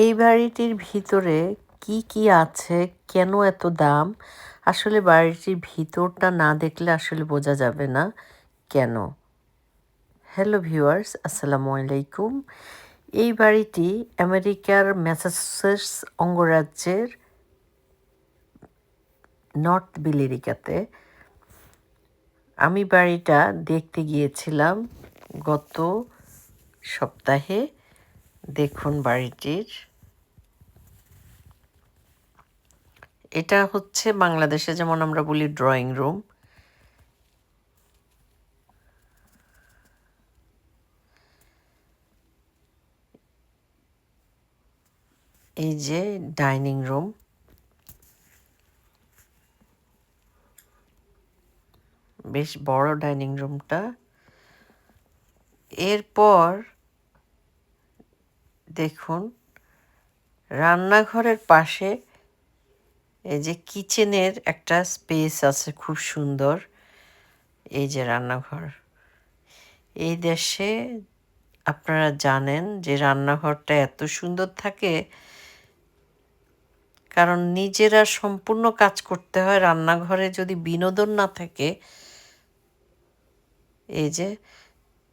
এই বাড়িটির ভিতরে কি কি আছে, কেন এত দাম? আসলে বাড়িটির ভিতরটা না দেখলে আসলে বোঝা যাবে না কেন। হ্যালো ভিউয়ার্স, আসসালামু আলাইকুম। এই বাড়িটি আমেরিকার ম্যাসাচুসেটস অঙ্গরাজ্যের নর্থ বিলেরিকাতে। আমি বাড়িটা দেখতে গিয়েছিলাম গত সপ্তাহে। দেখুন বাড়িটির, এটা হচ্ছে বাংলাদেশে যেমন আমরা বলি ড্রয়িং রুম, এই যে ডাইনিং রুম, বেশ বড় ডাইনিং রুমটা। এরপর দেখুন রান্নাঘরের পাশে এই যে কিচেনের একটা স্পেস আছে খুব সুন্দর। এই যে রান্নাঘর, এই দেশে আপনারা জানেন যে রান্নাঘরটা এত সুন্দর থাকে কারণ নিজেরা সম্পূর্ণ কাজ করতে হয়। রান্নাঘরে যদি বিনোদন না থাকে, এই যে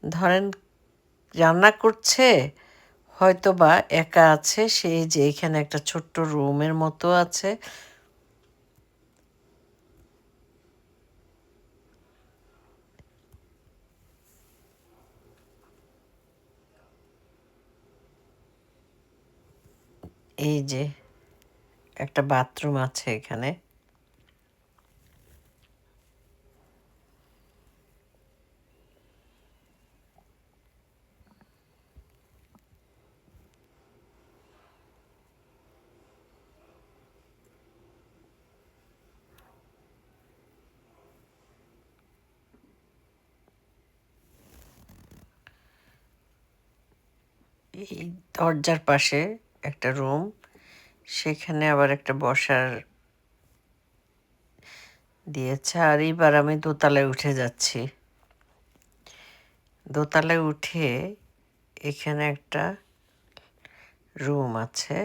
ধরেন রান্না করছে, হয়তো বা একা আছে, সেই যে এখানে একটা ছোট্ট রুমের মতো আছে। এই যে একটা বাথরুম আছে এখানে। এই দরজার পাশে একটা রুম, সেখানে আবার একটা বসার দিয়েছে। আর এইবার আমি দোতলায় উঠে যাচ্ছি। দোতলায় উঠে এখানে একটা রুম আছে।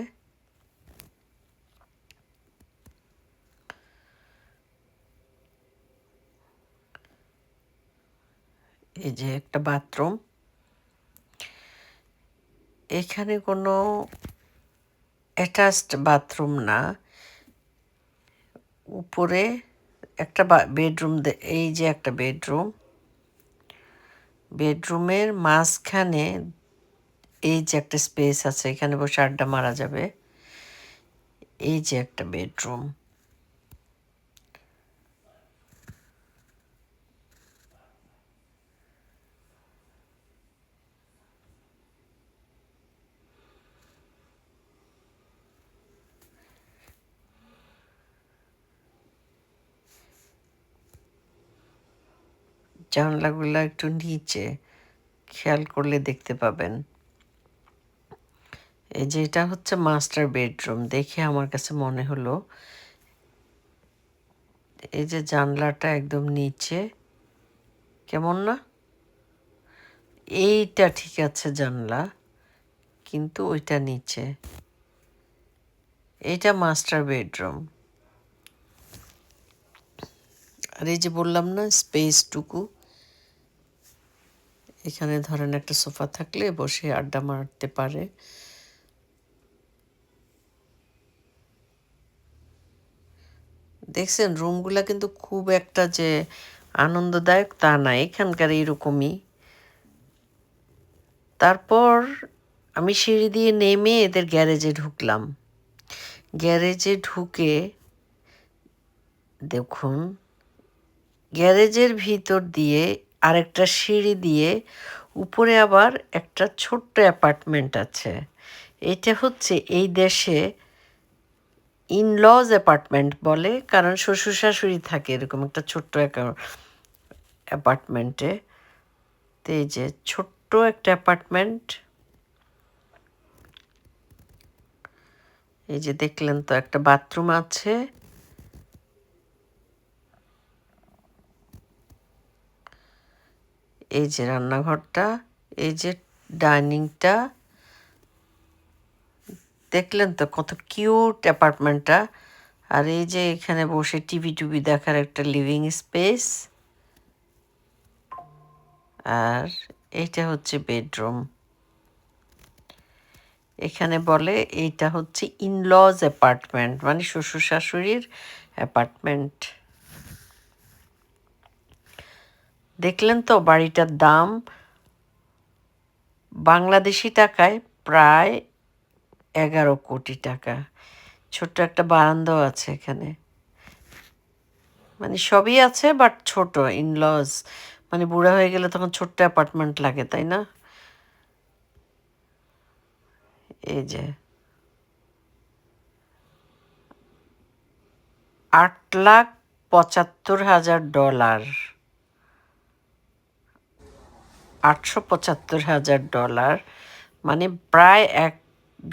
এই যে একটা বাথরুম। এখানে কোনো অ্যাটাচড বাথরুম না, উপরে একটা বেডরুম। এই যে একটা বেডরুম, বেডরুমের মাঝখানে এই যে একটা স্পেস আছে, এখানে বসে আড্ডা মারা যাবে। এই যে একটা বেডরুম। জানলাগুলো একটু নিচে, খেয়াল করলে দেখতে পাবেন। এই যে এটা হচ্ছে মাস্টার বেডরুম। দেখে আমার কাছে মনে হলো, এই যে জানলাটা একদম নিচে, কেমন না? এইটা ঠিক আছে জানলা, কিন্তু ওইটা নিচে। এইটা মাস্টার বেডরুম। আর এই যে বললাম না স্পেসটুকু, এখানে ধরেন একটা সোফা থাকলে বসে আড্ডা মারতে পারে। দেখছেন রুমগুলা কিন্তু খুব একটা যে আনন্দদায়ক তা না, এখানকার এরকমই। তারপর আমি সিঁড়ি দিয়ে নেমে এদের গ্যারেজে ঢুকলাম। গ্যারেজে ঢুকে দেখুন, গ্যারেজের ভিতর দিয়ে আরেকটা সিঁড়ি দিয়ে উপরে আবার একটা ছোট্ট অ্যাপার্টমেন্ট আছে। এটা হচ্ছে এই দেশে ইনলজ অ্যাপার্টমেন্ট বলে, কারণ শ্বশুর শাশুড়ি থাকে এরকম একটা ছোট্ট অ্যাপার্টমেন্টে। তো এই যে ছোট্ট একটা অ্যাপার্টমেন্ট, এই যে দেখলেন তো একটা বাথরুম আছে। এই যে রান্নাঘরটা, এই যে ডাইনিংটা, দেখলেন তো কত কিউট অ্যাপার্টমেন্টটা। আর এই যে এখানে বসে টিভি টুভি দেখার একটা লিভিং স্পেস। আর এইটা হচ্ছে বেডরুম। এখানে বলে এইটা হচ্ছে ইনলজ অ্যাপার্টমেন্ট, মানে শ্বশুর শাশুড়ির অ্যাপার্টমেন্ট। দেখলেন তো বাড়িটার দাম বাংলাদেশি টাকায় প্রায় 11 কোটি টাকা। ছোট্ট একটা বারান্দাও আছে এখানে, মানে সবই আছে বাট ছোট। ইনলজ মানে বুড়া হয়ে গেলে তখন ছোট্ট অ্যাপার্টমেন্ট লাগে, তাই না? এই যে 8,75,000 ডলার, $875,000, মানে প্রায়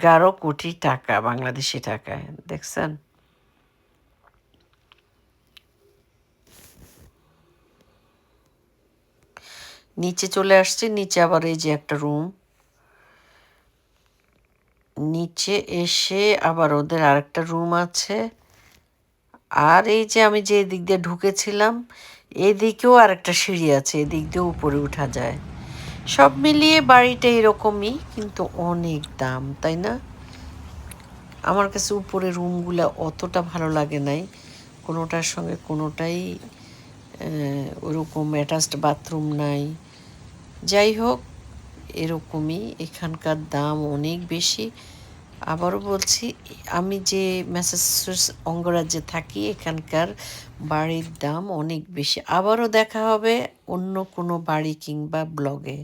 11 কোটি টাকা বাংলাদেশি টাকায়। দেখছেন? নিচে চলে আসছে। নিচে আবার এই যে একটা রুম। নিচে এসে আবার ওদের আরেকটা রুম আছে। আর এই যে আমি যে দিক দিয়ে ঢুকেছিলাম, এদিকেও আরেকটা সিঁড়ি আছে, এদিক দিয়েও উপরে উঠা যায়। সব মিলিয়ে বাড়িটা এরকমই, কিন্তু অনেক দাম, তাই না? আমার কাছে উপরে রুমগুলো অতটা ভালো লাগে নাই, কোনোটার সঙ্গে কোনোটাই ওরকম অ্যাটাচড বাথরুম নাই। যাই হোক, এরকমই। এখানকার দাম অনেক বেশি। আবারও বলছি, আমি যে ম্যাসাচুসেটস অঙ্গরাজ্যে থাকি, এখানকার বাড়ির দাম অনেক বেশি। আবারও দেখা হবে অন্য কোনো বাড়ি কিংবা ব্লগে।